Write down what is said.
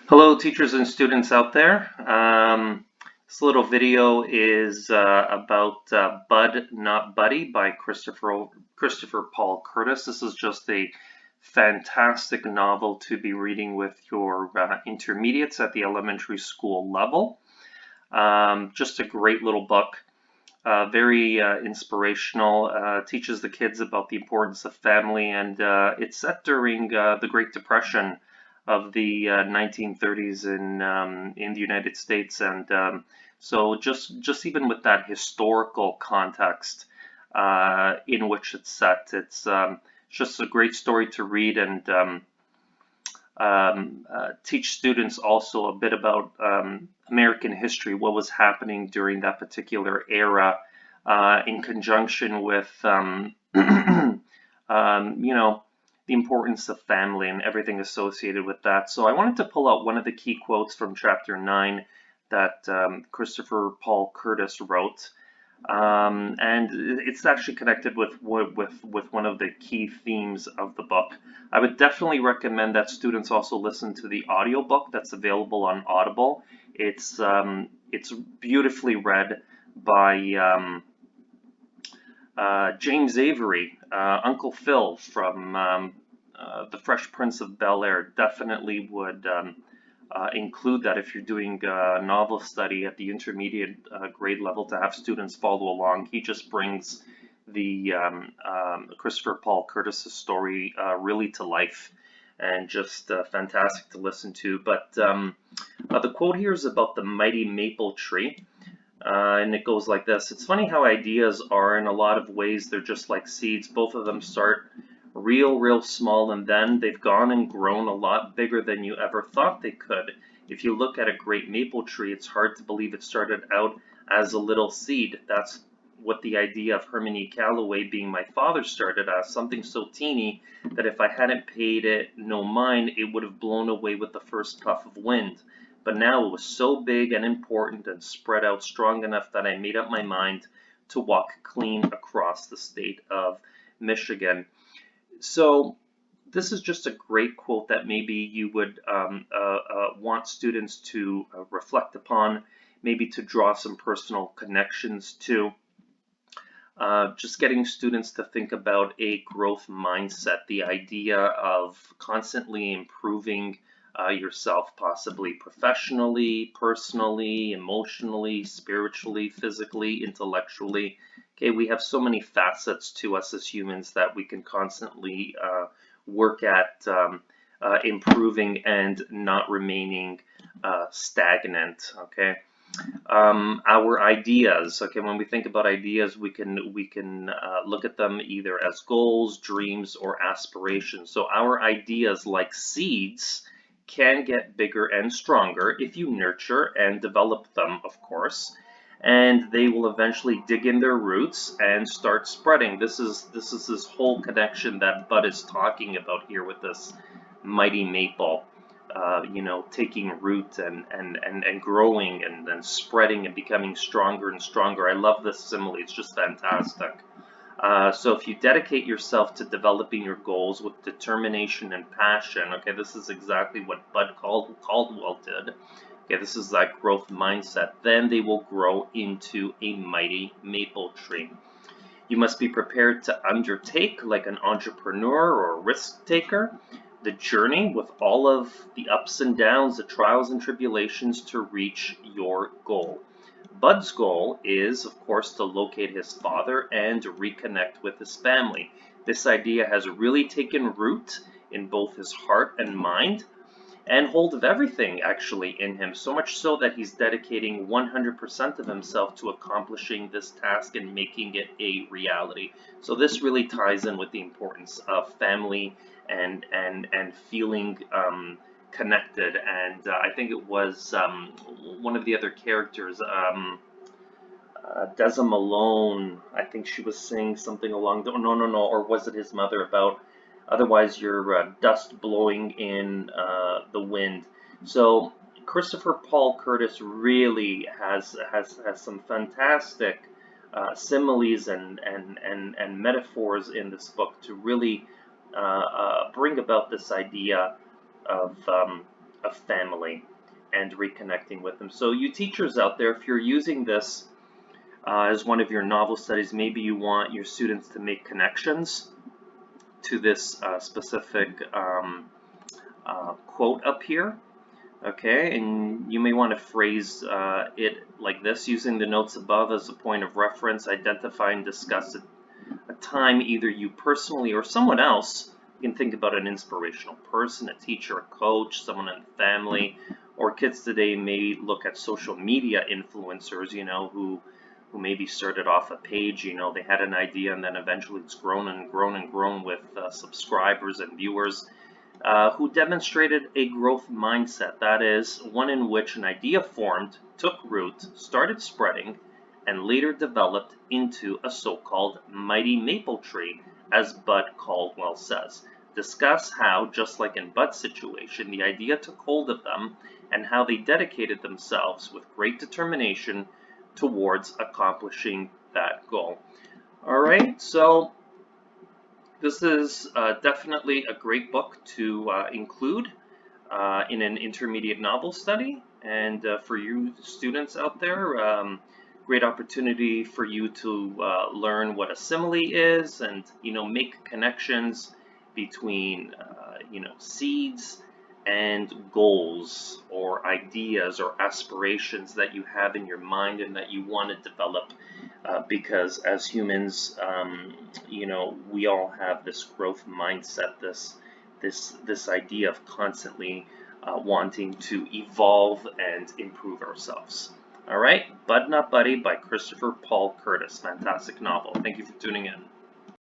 Hello, teachers and students out there. This little video is about Bud Not Buddy by Christopher Paul Curtis. This is just a fantastic novel to be reading with your intermediates at the elementary school level. Just a great little book, very inspirational, teaches the kids about the importance of family, and it's set during the Great Depression of the 1930s in the United States, and so just even with that historical context in which it's set, it's just a great story to read and teach students also a bit about American history, what was happening during that particular era, in conjunction with the importance of family and everything associated with that. So I wanted to pull out one of the key quotes from chapter 9 that Christopher Paul Curtis wrote. And it's actually connected with one of the key themes of the book. I would definitely recommend that students also listen to the audiobook that's available on Audible. It's beautifully read by James Avery, Uncle Phil from The Fresh Prince of Bel-Air. Definitely would include that if you're doing novel study at the intermediate grade level to have students follow along. He just brings the Christopher Paul Curtis's story really to life, and just fantastic to listen to. But the quote here is about the mighty maple tree. And it goes like this. It's funny how ideas are, in a lot of ways, they're just like seeds. Both of them start real small, and then they've gone and grown a lot bigger than you ever thought they could. If you look at a great maple tree, it's hard to believe it started out as a little seed. That's what the idea of Herman E. Calloway being my father started as, something so teeny that if I hadn't paid it no mind, it would have blown away with the first puff of wind. But now it was so big and important and spread out strong enough that I made up my mind to walk clean across the state of Michigan. So this is just a great quote that maybe you would want students to reflect upon, maybe to draw some personal connections to. Just getting students to think about a growth mindset, the idea of constantly improving yourself, possibly professionally, personally, emotionally, spiritually, physically, intellectually. Okay, we have so many facets to us as humans that we can constantly work at improving and not remaining stagnant. Okay. Our ideas. Okay, when we think about ideas, we can look at them either as goals, dreams, or aspirations. So our ideas, like seeds, can get bigger and stronger if you nurture and develop them, of course, and they will eventually dig in their roots and start spreading. This is this whole connection that Bud is talking about here with this mighty maple. Taking root and growing and then spreading and becoming stronger and stronger. I love this simile. It's just fantastic. So if you dedicate yourself to developing your goals with determination and passion, okay, this is exactly what Bud Caldwell did. Okay, this is that growth mindset. Then they will grow into a mighty maple tree. You must be prepared to undertake, like an entrepreneur or a risk taker, the journey with all of the ups and downs, the trials and tribulations to reach your goal. Bud's goal is, of course, to locate his father and reconnect with his family. This idea has really taken root in both his heart and mind, and hold of everything actually in him, so much so that he's dedicating 100% of himself to accomplishing this task and making it a reality. So this really ties in with the importance of family and feeling connected. And I think it was one of the other characters, Deza Malone. I think she was saying something along the no, or was it his mother, about otherwise you're dust blowing in the wind. So Christopher Paul Curtis really has some fantastic similes and metaphors in this book to really bring about this idea of a family and reconnecting with them. So you teachers out there, if you're using this as one of your novel studies, maybe you want your students to make connections to this specific quote up here. Okay, and you may want to phrase it like this: using the notes above as a point of reference, identify and discuss a time either you personally or someone else. You can think about an inspirational person, a teacher, a coach, someone in the family, or kids today may look at social media influencers, who maybe started off a page, they had an idea and then eventually it's grown and grown and grown with subscribers and viewers, who demonstrated a growth mindset. That is, one in which an idea formed, took root, started spreading, and later developed into a so-called mighty maple tree, as Bud Caldwell says. Discuss how, just like in Bud's situation, the idea took hold of them and how they dedicated themselves with great determination towards accomplishing that goal. All right, so this is definitely a great book to include in an intermediate novel study. And for you students out there, great opportunity for you to learn what a simile is and, make connections between, seeds and goals or ideas or aspirations that you have in your mind and that you want to develop, because as humans, we all have this growth mindset, this idea of constantly wanting to evolve and improve ourselves. All right, Bud Not Buddy by Christopher Paul Curtis. Fantastic novel. Thank you for tuning in.